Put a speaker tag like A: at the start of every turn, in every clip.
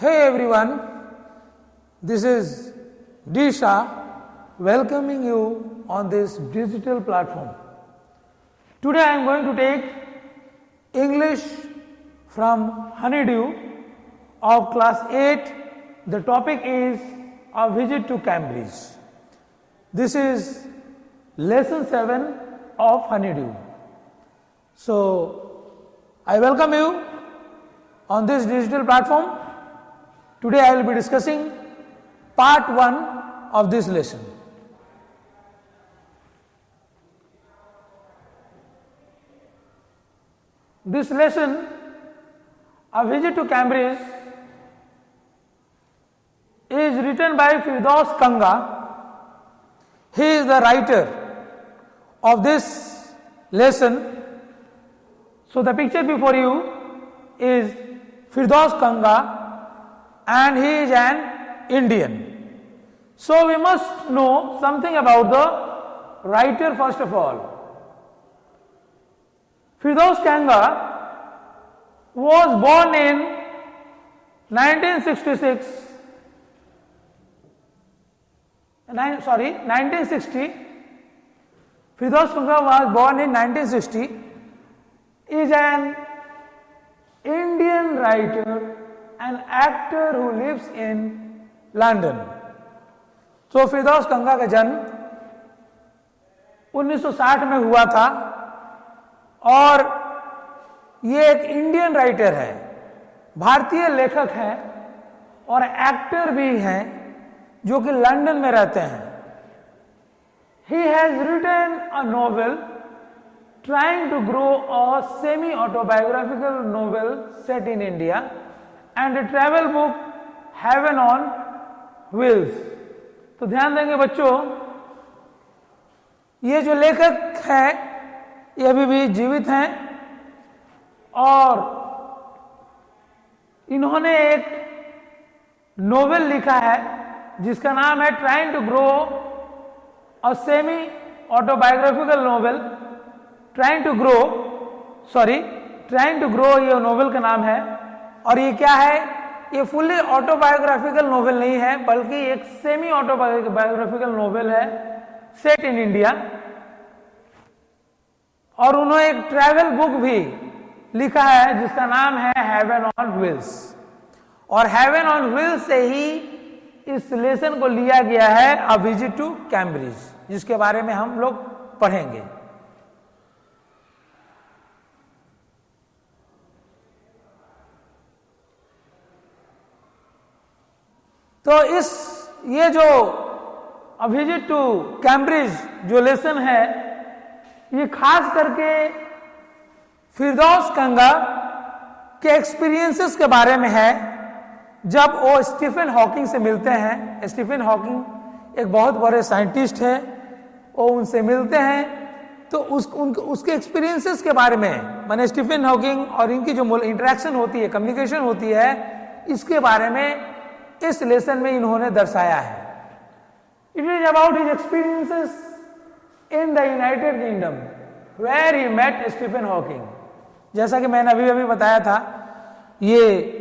A: Hey everyone, this is Disha welcoming you on this digital platform. Today I am going to take English from Honeydew of class 8. The topic is a visit to Cambridge. This is lesson 7 of Honeydew. So I welcome you on this digital platform. Today I will be discussing part 1 of this lesson. This lesson, A Visit to Cambridge, is written by Firdaus Kanga. He is the writer of this lesson. So the picture before you is Firdaus Kanga and he is an Indian. So we must know something about the writer first of all. Firdaus Kanga was born in 1960. Firdaus Kanga was born in 1960. Is an Indian writer, an actor who lives in London. तो फिरदौस कंगा का जन्म 1960 में हुआ था और ये एक Indian writer है, भारतीय लेखक है और एक्टर भी हैं जो कि लंदन में रहते हैं. He has written a novel trying to grow a semi-autobiographical novel set in India and a travel book Heaven on Wheels. तो ध्यान देंगे बच्चों, ये जो लेखक हैं ये अभी भी जीवित हैं और इन्होंने एक नोवेल लिखा है जिसका नाम है trying to grow a semi autobiographical novel. Trying to grow ये नोवेल का नाम है और ये क्या है, ये फुल्ली ऑटोबायोग्राफिकल नोवेल नहीं है बल्कि एक सेमी ऑटोबायोग्राफिकल नोवेल है सेट इन इंडिया. और उन्होंने एक ट्रैवल बुक भी लिखा है जिसका नाम है हेवन ऑन व्हील्स और हेवन ऑन व्हील्स से ही इस लेसन को लिया गया है अ विजिट टू कैम्ब्रिज, जिसके बारे में हम लोग पढ़ेंगे. तो ये जो अ विजिट टू कैम्ब्रिज जो लेसन है ये खास करके फिरदौस कंगा के एक्सपीरियंसेस के बारे में है. जब वो स्टीफन हॉकिंग से मिलते हैं, स्टीफन हॉकिंग एक बहुत बड़े साइंटिस्ट है, वो उनसे मिलते हैं तो उसके एक्सपीरियंसेस के बारे में, माने स्टीफन हॉकिंग और इनकी जो इंटरेक्शन होती है, कम्युनिकेशन होती है, इसके बारे में इस लेसन में इन्होंने दर्शाया है. It is about his experiences in the United Kingdom where he met Stephen Hawking. जैसा कि मैंने अभी बताया था, ये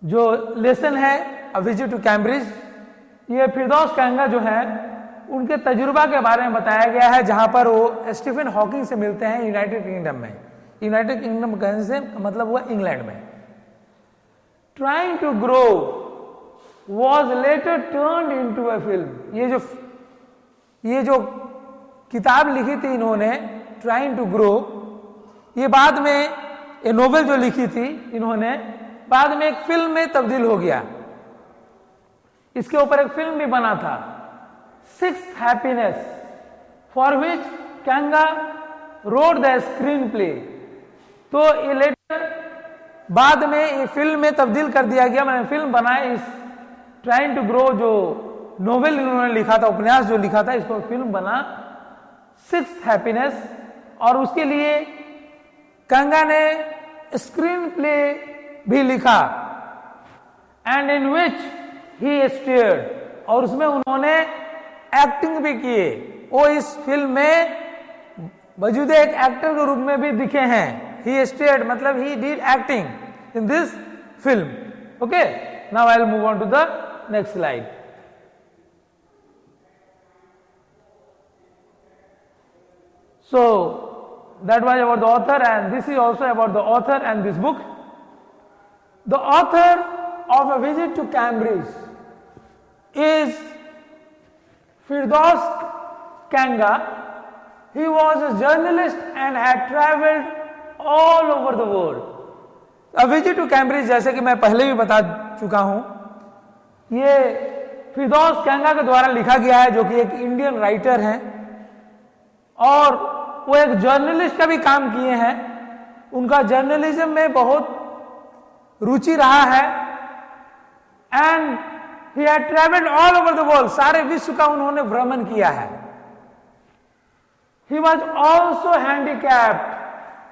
A: जो लेसन है अ विजिट टू कैम्ब्रिज, ये फिरदौस कंगा जो है उनके तजुर्बा के बारे में बताया गया है जहां पर वो स्टीफन हॉकिंग से मिलते हैं यूनाइटेड किंगडम में. यूनाइटेड किंगडम कहने से मतलब हुआ इंग्लैंड में. Trying to grow was later turned into a film. ये जो किताब लिखी थी इन्होंने ट्राइंग टू ग्रो, ये बाद में ये नोवेल जो लिखी थी इन्होंने बाद में एक फिल्म में तब्दील हो गया. इसके ऊपर एक फिल्म भी बना था, sixth happiness, for which Kanga wrote the screenplay. तो ये लेटर बाद में ये फिल्म में तब्दील कर दिया गया, मैंने फिल्म बनाए. इस ट्राइंग टू ग्रो जो नोवेल इन्होंने लिखा था, उपन्यास जो लिखा था, इसको फिल्म बना सिक्स्थ हैप्पीनेस और उसके लिए कंगा ने स्क्रीन प्ले भी लिखा and in which he stared, और उसमें उन्होंने एक्टिंग भी किए. वो इस फिल्म में मौजूदा एक एक्टर के रूप में भी दिखे हैं. ही स्टेयर्ड मतलब he did acting in this film. Okay, now I'll move on to the next slide. So that was about the author, and this is also about the author and this book. The author of A Visit to Cambridge is Firdaus Kanga. He was a journalist and had traveled all over the world. A Visit to Cambridge, जैसे कि मैं पहले भी बता चुका हूं, ये फिरदौस कैंगा के द्वारा लिखा गया है, जो कि एक इंडियन राइटर हैं और वो एक जर्नलिस्ट का भी काम किए हैं। उनका जर्नलिज्म में बहुत रुचि रहा है and he had travelled all over the world, सारे विश्व का उन्होंने भ्रमण किया है। He was also handicapped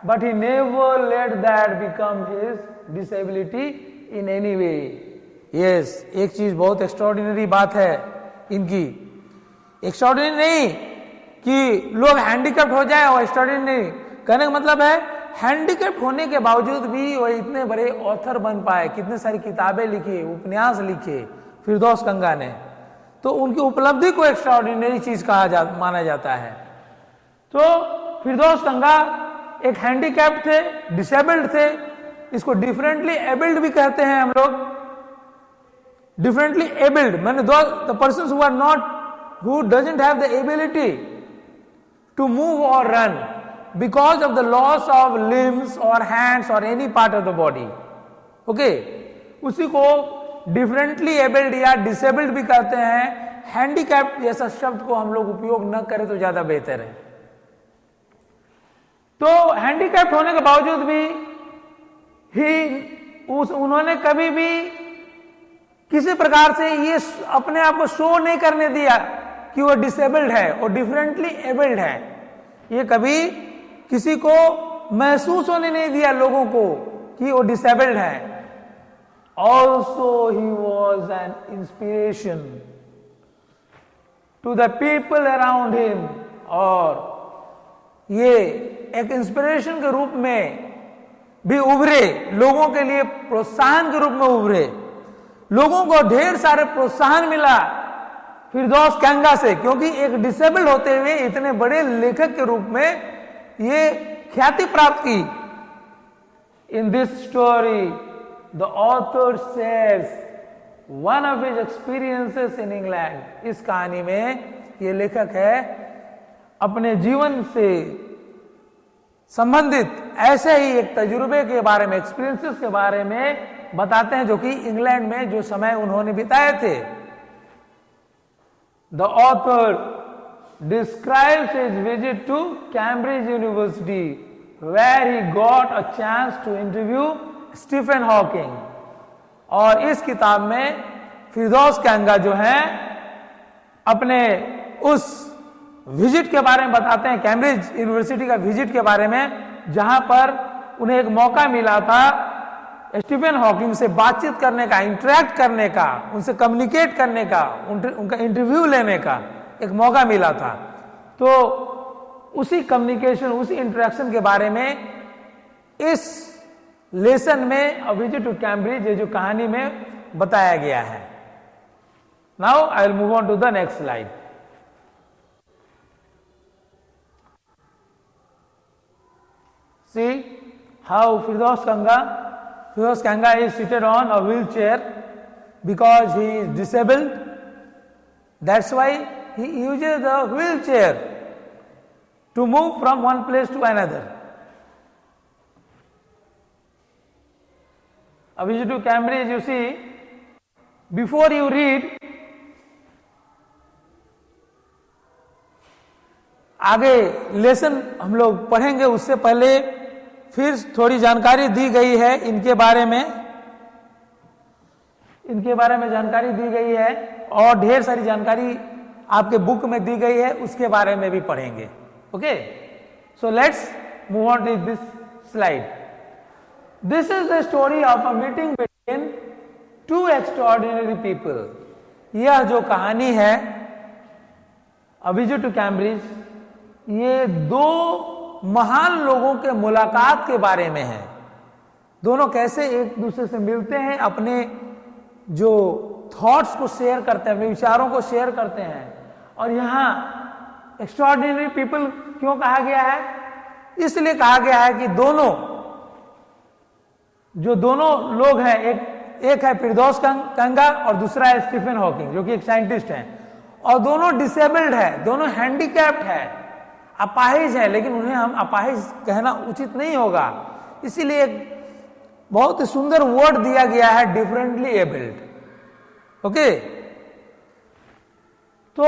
A: but he never let that become his disability in any way. Yes, एक चीज बहुत एक्स्ट्राऑर्डिनरी बात है इनकी, एक्स्ट्राऑर्डिनरी नहीं कि लोग हैंडीकैप्ड हो जाए, और एक्स्ट्राऑर्डिनरी कहने का मतलब है हैंडीकैप्ड होने के बावजूद भी वो इतने बड़े ऑथर बन पाए, कितने सारी किताबें लिखी, उपन्यास लिखे फिरदौस कंगा ने, तो उनकी उपलब्धि को एक्स्ट्राऑर्डिनरी चीज माना जाता है। तो फिरदौस कंगा एक हैंडीकैप थे, डिसेबल्ड थे, इसको डिफरेंटली एबल्ड भी कहते हैं हम लोग। डिफरेंटली एबल्ड माने the persons who are not, who doesn't have the ability to move और run because of the loss of limbs और हैंड्स और any part of the body. Okay, उसी को डिफरेंटली एबल्ड या डिसेबल्ड भी कहते हैं। हैंडीकैप जैसा शब्द को हम लोग उपयोग न करें तो ज्यादा बेहतर है। तो हैंडीकैप्ड होने के बावजूद भी उन्होंने कभी भी किसी प्रकार से ये अपने आप को शो नहीं करने दिया कि वो डिसेबल्ड है और डिफरेंटली एबल्ड है। ये कभी किसी को महसूस होने नहीं दिया लोगों को कि वो डिसेबल्ड है। Also he was an inspiration to the people around him, और ये एक इंस्पिरेशन के रूप में भी उभरे, लोगों के लिए प्रोत्साहन के रूप में उभरे। लोगों को ढेर सारे प्रोत्साहन मिला फिरदौस कैंगा से, क्योंकि एक डिसेबल्ड होते हुए इतने बड़े लेखक के रूप में ये ख्याति प्राप्त की। In this story the author shares one of his experiences in England. इस कहानी में ये लेखक है अपने जीवन से संबंधित ऐसे ही एक तजुर्बे के बारे में, एक्सपीरियंसेस के बारे में बताते हैं, जो कि इंग्लैंड में जो समय उन्होंने बिताए थे। The author describes his visit to Cambridge University where he got a chance to interview Stephen Hawking. और इस किताब में फिरदौस कैंगा जो है अपने उस विजिट के बारे में बताते हैं, कैम्ब्रिज यूनिवर्सिटी का विजिट के बारे में, जहां पर उन्हें एक मौका मिला था स्टीफन हॉकिंग से बातचीत करने का, इंटरेक्ट करने का, उनसे कम्युनिकेट करने का, उनका इंटरव्यू लेने का एक मौका मिला था। तो उसी कम्युनिकेशन, उसी इंटरेक्शन के बारे में इस लेसन में अ विजिट टू कैम्ब्रिज, ये जो कहानी में बताया गया है। Now I will move on to the next slide. See how Firdaus Kanga is seated on a wheelchair because he is disabled. That's why he uses the wheelchair to move from one place to another. A visit to Cambridge, you see, before you read, आगे lesson हम लोग पढ़ेंगे, उससे पहले फिर थोड़ी जानकारी दी गई है इनके बारे में, जानकारी दी गई है, और ढेर सारी जानकारी आपके बुक में दी गई है, उसके बारे में भी पढ़ेंगे। Okay, so let's move on to this slide. This is the story of a meeting between two extraordinary people. यह जो कहानी है अ विजिट टू कैम्ब्रिज, ये दो महान लोगों के मुलाकात के बारे में है। दोनों कैसे एक दूसरे से मिलते हैं, अपने जो थॉट्स को शेयर करते हैं, अपने विचारों को शेयर करते हैं। और यहाँ एक्स्ट्राऑर्डिनरी पीपल क्यों कहा गया है? इसलिए कहा गया है कि दोनों लोग हैं, एक है फिरदौस कंगा और दूसरा है स्टीफन हॉकिंग, जो कि एक साइंटिस्ट हैं, और दोनों डिसेबल्ड है, दोनों हैंडीकैप्ड है, अपाहिज है, लेकिन उन्हें हम अपाहिज कहना उचित नहीं होगा। इसीलिए एक बहुत ही सुंदर वर्ड दिया गया है, डिफरेंटली एबल्ड। ओके, तो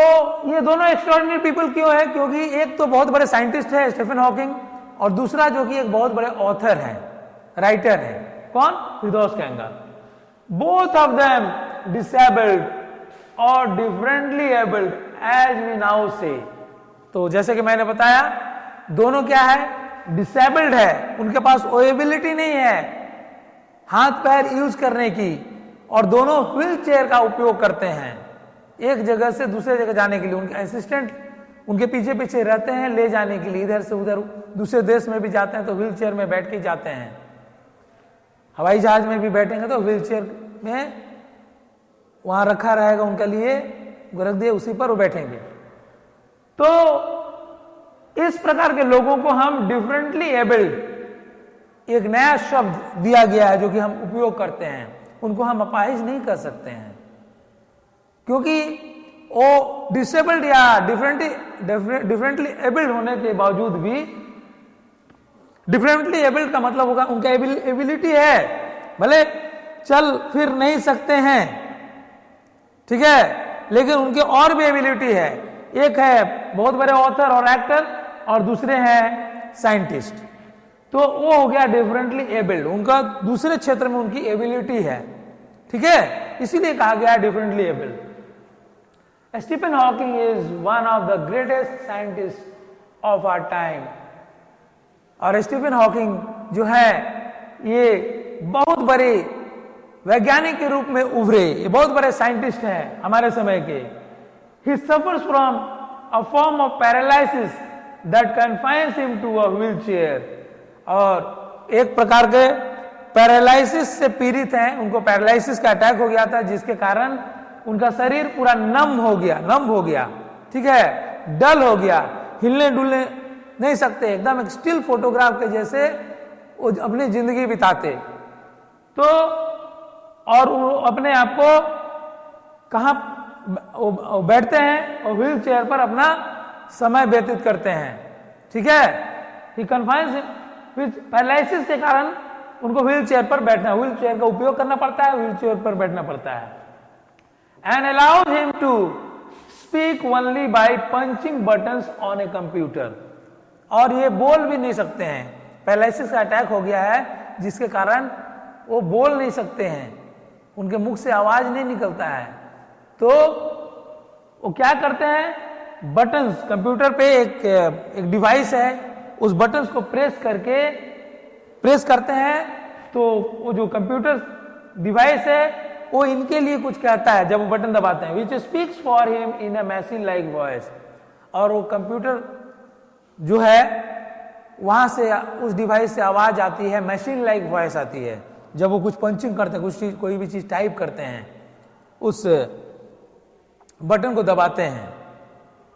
A: ये दोनों एक्स्ट्राऑर्डिनरी पीपल क्यों है? क्योंकि एक तो बहुत बड़े साइंटिस्ट है स्टीफन हॉकिंग, और दूसरा जो कि एक बहुत बड़े ऑथर है, राइटर है। कौन? Firdaus Kanga. Both of them disabled और differently abled as we now say. तो जैसे कि मैंने बताया, दोनों क्या है? डिसेबल्ड है, उनके पास वो एबिलिटी नहीं है हाथ पैर यूज करने की, और दोनों व्हील चेयर का उपयोग करते हैं एक जगह से दूसरे जगह जाने के लिए। उनके असिस्टेंट उनके पीछे पीछे रहते हैं ले जाने के लिए, इधर से उधर दूसरे देश में भी जाते हैं तो व्हील चेयर में बैठ के जाते हैं। हवाई जहाज में भी बैठेंगे तो व्हील चेयर में वहां रखा रहेगा उनके लिए, रख दिए उसी पर वो बैठेंगे। तो इस प्रकार के लोगों को हम डिफरेंटली एबल्ड, एक नया शब्द दिया गया है जो कि हम उपयोग करते हैं, उनको हम अपाहिज नहीं कर सकते हैं, क्योंकि वो डिसेबल्ड या डिफरेंटली एबल्ड होने के बावजूद भी, डिफरेंटली एबल्ड का मतलब होगा उनका एबिलिटी है, भले चल फिर नहीं सकते हैं, ठीक है, लेकिन उनके और भी एबिलिटी है। एक है बहुत बड़े ऑथर और एक्टर, और दूसरे हैं साइंटिस्ट। तो वो हो गया डिफरेंटली एबल्ड, उनका दूसरे क्षेत्र में उनकी एबिलिटी है, ठीक है, इसीलिए कहा गया differently abled. Stephen Hawking is one of the greatest scientist of our time. और स्टीफन हॉकिंग जो है ये बहुत बड़े वैज्ञानिक के रूप में उभरे, ये बहुत बड़े साइंटिस्ट हैं हमारे समय के। He suffers from a form of paralysis that confines him to a wheel chair. और एक प्रकार के पैरालिसिस से पीड़ित हैं, उनको पैरालिसिस का अटैक हो गया था, जिसके कारण उनका शरीर पूरा नम हो गया, ठीक है, डल हो गया, हिलने डुलने नहीं सकते, एकदम एक स्टिल फोटोग्राफ के जैसे वो अपनी जिंदगी बिताते। तो और वो अपने आप को कहां बैठते हैं और व्हील चेयर पर अपना समय व्यतीत करते हैं, ठीक है। ही कन्फाइंस पैरालिसिस के कारण उनको व्हील चेयर पर बैठना, व्हील चेयर का उपयोग करना पड़ता है, व्हील चेयर पर बैठना पड़ता है। And allowed him to speak only by punching buttons on a computer. और ये बोल भी नहीं सकते हैं, पैरालिसिस का अटैक हो गया है जिसके कारण वो बोल नहीं सकते हैं, उनके मुख से आवाज नहीं निकलता है। तो वो क्या करते हैं, बटन्स, कंप्यूटर पे एक डिवाइस है, उस बटन्स को प्रेस करते हैं, तो वो जो कंप्यूटर डिवाइस है वो इनके लिए कुछ कहता है जब वो बटन दबाते हैं, which speaks for him in a machine like voice. और वो कंप्यूटर जो है वहां से, उस डिवाइस से आवाज आती है, मशीन लाइक वॉइस आती है जब वो कुछ पंचिंग करते हैं, कुछ चीज, कोई भी चीज टाइप करते हैं, उस बटन को दबाते हैं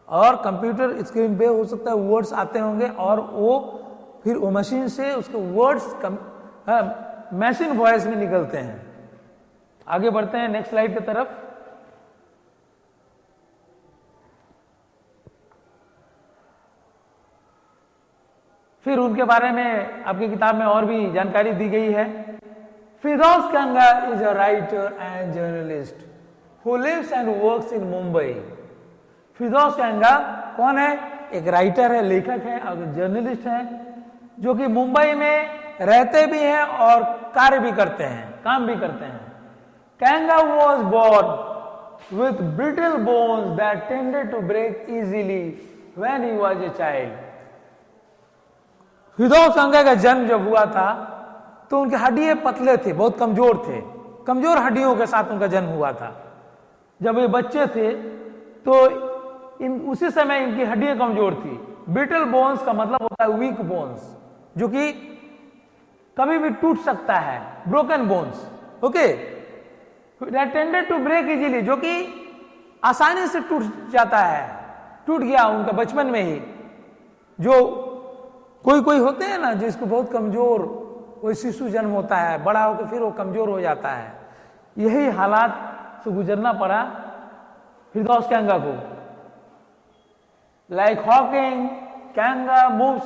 A: और कंप्यूटर स्क्रीन पे हो सकता है वर्ड्स आते होंगे, और वो फिर वो मशीन से उसके वर्ड्स मशीन वॉइस में निकलते हैं। आगे बढ़ते हैं नेक्स्ट स्लाइड की तरफ। फिर उनके बारे में आपकी किताब में और भी जानकारी दी गई है। Firdaus Kanga is a writer and journalist who lives and works in Mumbai. Firdaus Kanga कौन है? एक राइटर है, लेखक है और जर्नलिस्ट है, जो कि मुंबई में रहते भी हैं और कार्य भी करते हैं, काम भी करते हैं। कंगा was born with brittle bones that tended to break easily when he was a child. फिरदौस कंगा का जन्म जब हुआ था तो उनके हड्डियां पतले थे, बहुत कमजोर थे, कमजोर हड्डियों के साथ उनका जन्म हुआ था। जब ये बच्चे थे तो उसी समय इनकी हड्डियां कमजोर थी। ब्रिटल बोन्स का मतलब होता है वीक बोन्स, जो कि कभी भी टूट सकता है, broken bones, okay, tended to break easily, जो कि आसानी से टूट जाता है, टूट गया उनका बचपन में ही। जो कोई होते हैं ना जिसको बहुत कमजोर, कोई शिशु जन्म होता है, बड़ा होकर फिर वो कमजोर हो जाता है, यही हालात से गुजरना पड़ा फिरदौस कैंगा को। Like Hawking, Kanga moves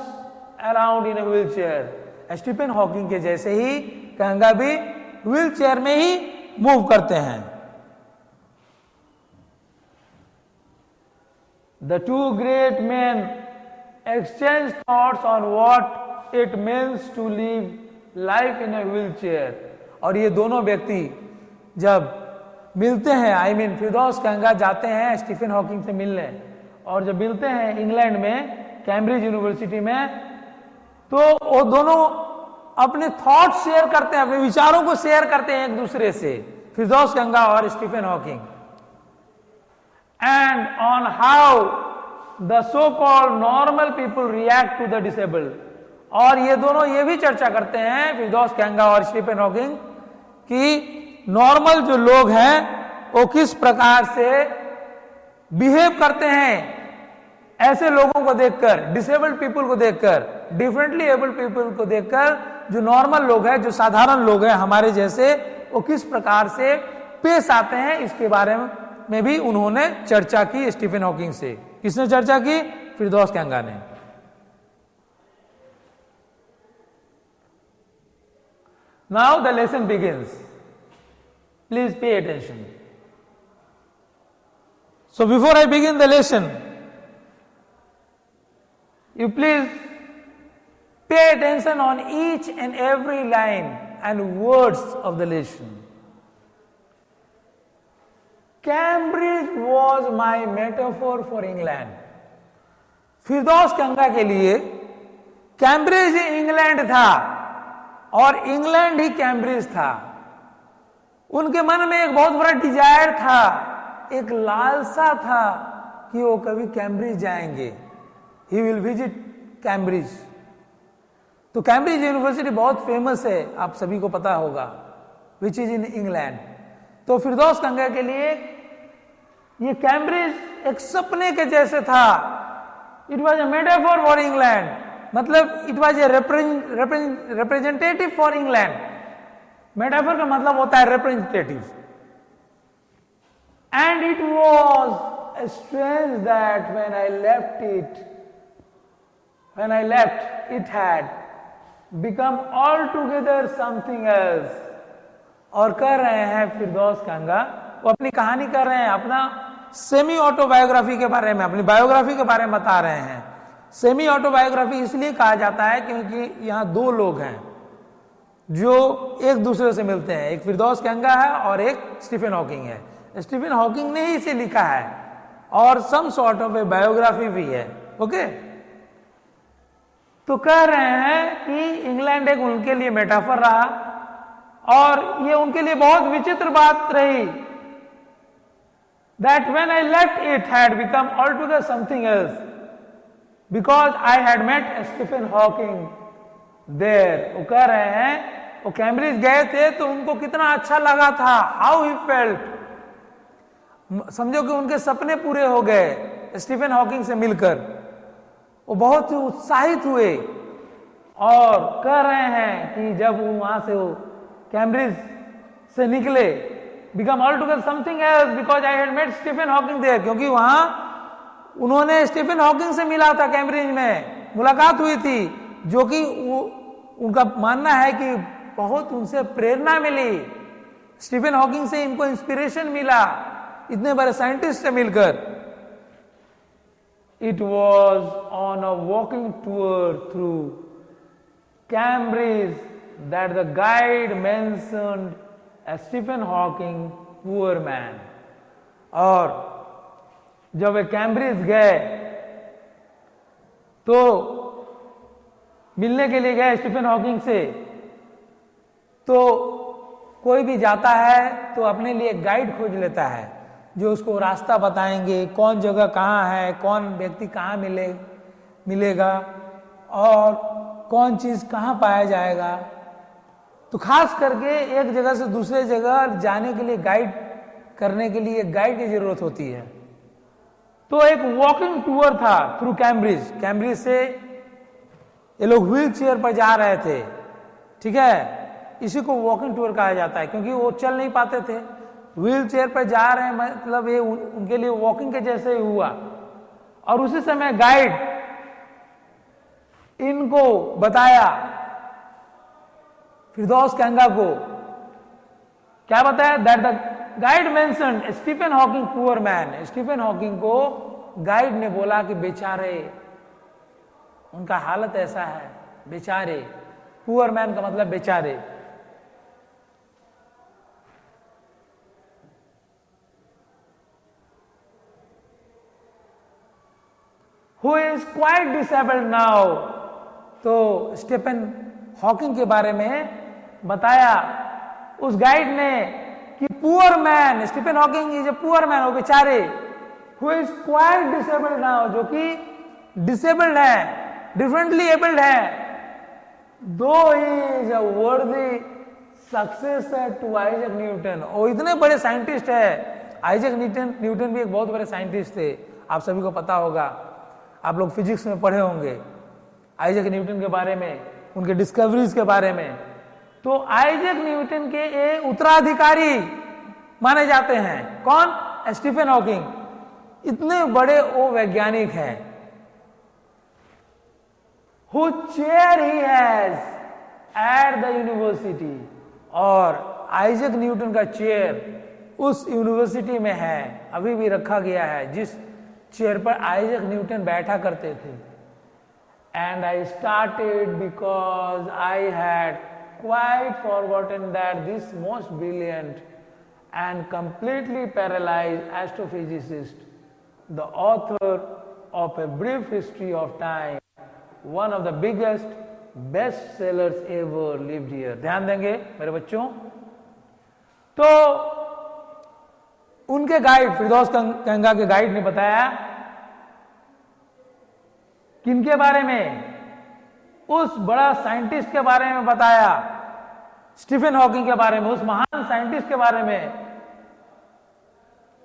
A: around in a wheelchair, Stephen Hawking के जैसे ही कैंगा भी व्हील चेयर में ही मूव करते हैं। The two great men exchange thoughts on what it means to live life in a wheelchair। और ये दोनों व्यक्ति जब मिलते हैं, आई मीन फिरदौस कैंगा जाते हैं स्टीफन हॉकिंग से मिलने, और जब मिलते हैं इंग्लैंड में कैम्ब्रिज यूनिवर्सिटी में, तो वो दोनों अपने थॉट शेयर करते हैं, अपने विचारों को शेयर करते हैं एक दूसरे से, फिरदौस कैंगा और Stephen Hawking, and on how the so called normal people react to the disabled. और ये दोनों ये भी चर्चा करते हैं, फिरदौस कैंगा और स्टीफन हॉकिंग, कि नॉर्मल जो लोग हैं वो किस प्रकार से बिहेव करते हैं ऐसे लोगों को देखकर, डिसेबल्ड पीपल को देखकर, डिफरेंटली एबल्ड पीपल को देखकर, जो नॉर्मल लोग हैं, जो साधारण लोग हैं हमारे जैसे, वो किस प्रकार से पेश आते हैं, इसके बारे में भी उन्होंने चर्चा की स्टीफन हॉकिंग से। किसने चर्चा की? फिरदौस कैंगा ने। Now the lesson begins, please pay attention. So before I begin the lesson, you please pay attention on each and every line and words of the lesson. Cambridge was my metaphor for England. फिरदौस कैंगा के लिए Cambridge ही England था और England ही Cambridge था। उनके मन में एक बहुत बड़ा डिजायर था, एक लालसा था कि वो कभी कैम्ब्रिज जाएंगे, ही विल विजिट कैम्ब्रिज। तो कैम्ब्रिज यूनिवर्सिटी बहुत फेमस है, आप सभी को पता होगा, विच इज इन इंग्लैंड। तो फिरदौस कैंगा के लिए ये कैम्ब्रिज एक सपने के जैसे था। It was a metaphor for England, मतलब it was a representative for England. Metaphor का मतलब होता है representative. And it was strange that when I left it, when I left, it had become altogether something else। और कह रहे हैं फिरदौस कैंगा, वो अपनी कहानी कर रहे हैं, अपना सेमी ऑटोबायोग्राफी के बारे में, अपनी बायोग्राफी के बारे में बता रहे हैं। सेमी ऑटोबायोग्राफी इसलिए कहा जाता है क्योंकि यहाँ दो लोग हैं जो एक दूसरे से मिलते हैं, एक फिरदौस कैंगा है और एक स्टीफन हॉकिंग है। स्टीफन हॉकिंग ने ही इसे लिखा है और some sort of a biography भी है, ओके। तो कह रहे हैं कि इंग्लैंड एक उनके लिए मेटाफर रहा और ये उनके लिए बहुत विचित्र बात रही, that when I left it had become altogether something else because I had met Stephen Hawking there। वो कह रहे हैं वो कैम्ब्रिज गए थे तो उनको कितना अच्छा लगा था, how he felt, समझो कि उनके सपने पूरे हो गए स्टीफन हॉकिंग से मिलकर। वो बहुत ही उत्साहित हुए और कह रहे हैं कि जब वो वहां से वो कैम्ब्रिज से निकले, become altogether something else because I had met Stephen Hawking there, क्योंकि वहां उन्होंने स्टीफन हॉकिंग से मिला था, कैम्ब्रिज में मुलाकात हुई थी, जो कि उनका मानना है कि बहुत उनसे प्रेरणा मिली, स्टीफन हॉकिंग से इनको इंस्पिरेशन मिला, इतने बड़े साइंटिस्ट से मिलकर। It was on a walking tour through Cambridge that the guide mentioned a Stephen Hawking, poor man। और जब वे कैम्ब्रिज गए तो मिलने के लिए गए स्टीफन हॉकिंग से, तो कोई भी जाता है तो अपने लिए गाइड खोज लेता है जो उसको रास्ता बताएंगे, कौन जगह कहाँ है, कौन व्यक्ति कहाँ मिलेगा और कौन चीज कहाँ पाया जाएगा, तो खास करके एक जगह से दूसरे जगह जाने के लिए गाइड करने के लिए गाइड की जरूरत होती है। तो एक वॉकिंग टूर था थ्रू कैम्ब्रिज। कैम्ब्रिज से ये लोग व्हील चेयर पर जा रहे थे, ठीक है, इसी को वॉकिंग टूर कहा जाता है, क्योंकि वो चल नहीं पाते थे, व्हील चेयर पर जा रहे हैं, मतलब ये उनके लिए वॉकिंग के जैसे ही हुआ। और उसी समय गाइड इनको बताया, फिरदौस कंगा को क्या बताया, that the guide mentioned Stephen Hawking poor man. Stephen Hawking को गाइड ने बोला कि बेचारे, उनका हालत ऐसा है, बेचारे। पुअर मैन का मतलब बेचारे। Who is quite disabled now. तो स्टीफन हॉकिंग के बारे में बताया उस गाइड ने कि poor man, Stephen Hawking is a poor man, वो बेचारे, who is quite disabled now, जो कि डिसेबल्ड है, डिफरेंटली एबल्ड है, दो ही इज अ वर्दी सक्सेसर टू आइजैक न्यूटन। वो इतने बड़े साइंटिस्ट है, आइजैक न्यूटन भी एक बहुत बड़े साइंटिस्ट थे, आप सभी को पता होगा, आप लोग फिजिक्स में पढ़े होंगे आइजैक न्यूटन के बारे में, उनके डिस्कवरीज के बारे में। तो आइजैक न्यूटन के एक उत्तराधिकारी माने जाते हैं, कौन, स्टीफन हॉकिंग। इतने बड़े वो वैज्ञानिक हैं। Who chair he has at the university, और आइजैक न्यूटन का चेयर उस यूनिवर्सिटी में है, अभी भी रखा गया है, जिस चेयर पर आइजैक न्यूटन बैठा करते थे। And I started because I had quite forgotten that this most brilliant and completely paralyzed astrophysicist, the author of A Brief History of Time, one of the biggest best sellers ever lived here. ध्यान देंगे मेरे बच्चों। तो उनके guide, फिरदौस कंगा के guide ने बताया किनके बारे में, उस बड़ा साइंटिस्ट के बारे में बताया, स्टीफन हॉकिंग के बारे में, उस महान साइंटिस्ट के बारे में,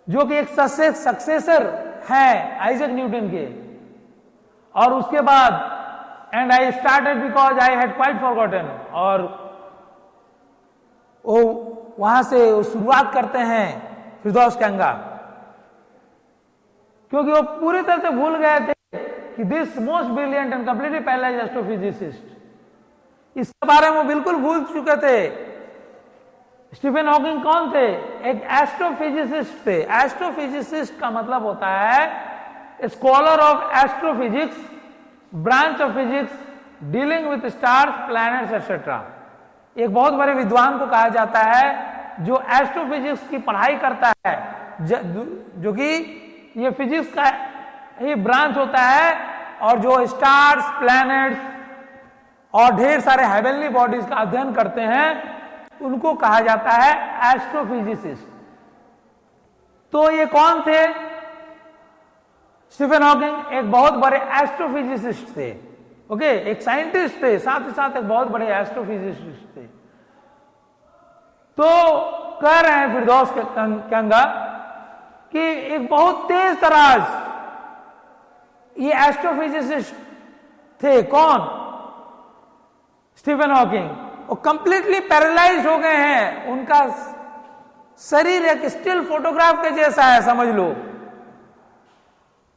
A: जो कि एक सक्सेसर है आइजैक न्यूटन के। और उसके बाद and I started because I had quite forgotten, और वो वहां से वो शुरुआत करते हैं फिरदौस कंगा, क्योंकि वो पूरी तरह से भूल गए थे कि this most brilliant and completely paralysed astrophysicist, इसके बारे में वो बिल्कुल भूल चुके थे। स्टीफन हॉकिंग कौन थे, एक एस्ट्रोफिजिसिस्ट थे। एस्ट्रोफिजिसिस्ट का मतलब होता है scholar of astrophysics, branch of physics dealing with stars, planets etcetera. एक बहुत बड़े विद्वान को कहा जाता है जो एस्ट्रोफिजिक्स की पढ़ाई करता है, जो कि ये फिजिक्स का ही ब्रांच होता है, और जो स्टार्स, प्लैनेट्स और ढेर सारे हेवनली बॉडीज का अध्ययन करते हैं, उनको कहा जाता है एस्ट्रोफिजिसिस्ट। तो ये कौन थे, स्टीफन हॉकिंग एक बहुत बड़े एस्ट्रोफिजिसिस्ट थे, ओके, एक साइंटिस्ट थे, साथ ही साथ एक बहुत बड़े एस्ट्रोफिजिसिस्ट थे। तो कह रहे हैं फिरदौस कंगा कि एक बहुत तेज तराज ये एस्ट्रोफिजिसिस्ट थे, कौन, स्टीफन हॉकिंग। वो कंप्लीटली पैरालाइज हो गए हैं, उनका शरीर एक स्टिल फोटोग्राफ के जैसा है, समझ लो।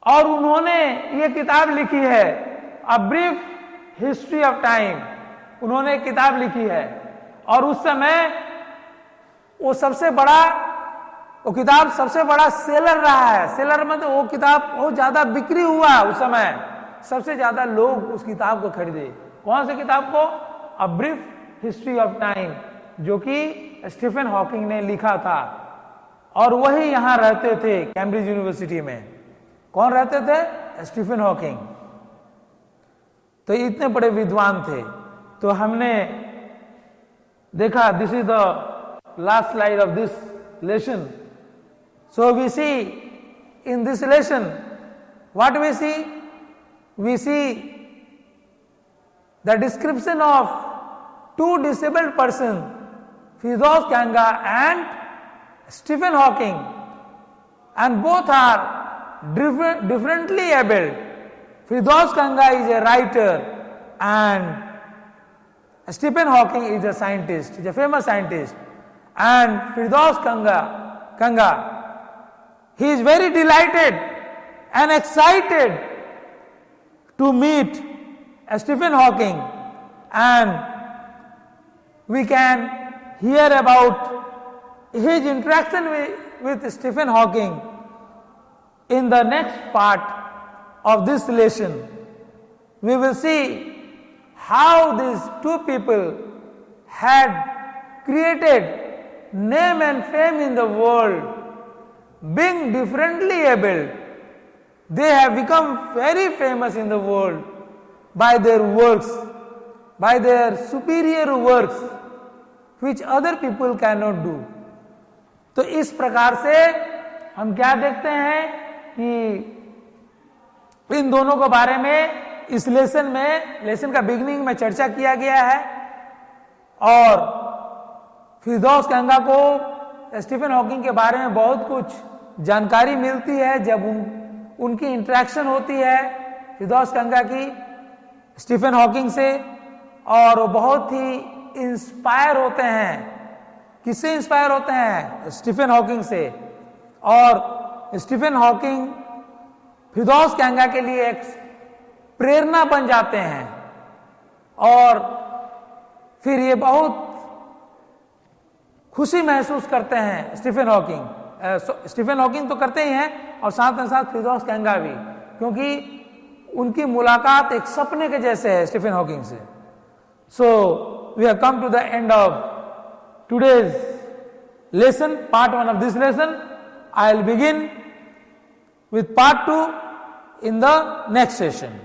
A: और उन्होंने ये किताब लिखी है, a brief history of time, उन्होंने एक किताब लिखी है। और उस समय वो सबसे बड़ा, वो किताब सबसे बड़ा सेलर रहा है। सेलर मतलब वो किताब बहुत ज्यादा बिक्री हुआ उस समय, सबसे ज्यादा लोग उस किताब को खरीदे। कौन सी किताब को, a brief history of time, जो कि स्टीफन हॉकिंग ने लिखा था। और वही यहां रहते थे कैम्ब्रिज यूनिवर्सिटी में। कौन रहते थे, स्टीफन हॉकिंग। तो इतने बड़े विद्वान थे। तो हमने देखा, this is the last slide of this lesson. So we see in this lesson, what we see? We see the description of two disabled persons, Firdaus Kanga and Stephen Hawking, and both are differently abled. Firdaus Kanga is a writer and Stephen Hawking is a scientist, is a famous scientist. And Firdaus Kanga, he is very delighted and excited to meet Stephen Hawking, and we can hear about his interaction with Stephen Hawking in the next part of this lesson. We will see how these two people had created name and fame in the world. Being differently abled, they have become very famous in the world by their works, by their superior works, which other people cannot do. तो इस प्रकार से हम क्या देखते हैं कि इन दोनों के बारे में इस लेसन का बिगिनिंग में चर्चा किया गया है, और फिरदौस कंगा को स्टीफन हॉकिंग के बारे में बहुत कुछ जानकारी मिलती है जब उनकी इंटरेक्शन होती है फिरदौस कंगा की स्टीफन हॉकिंग से, और वो बहुत ही इंस्पायर होते हैं। किससे इंस्पायर होते हैं? स्टीफन हॉकिंग से। और स्टीफन हॉकिंग फिरदौस कंगा के लिए एक प्रेरणा बन जाते हैं, और फिर ये बहुत खुशी महसूस करते हैं स्टीफन हॉकिंग तो करते ही हैं, और साथ ही साथ फिरदौस कंगा भी, क्योंकि उनकी मुलाकात एक सपने के जैसे है स्टीफन हॉकिंग से। So we have come to the end of today's lesson, part 1 of this lesson. I will begin with part 2 in the next session.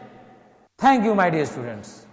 A: Thank you, my dear students.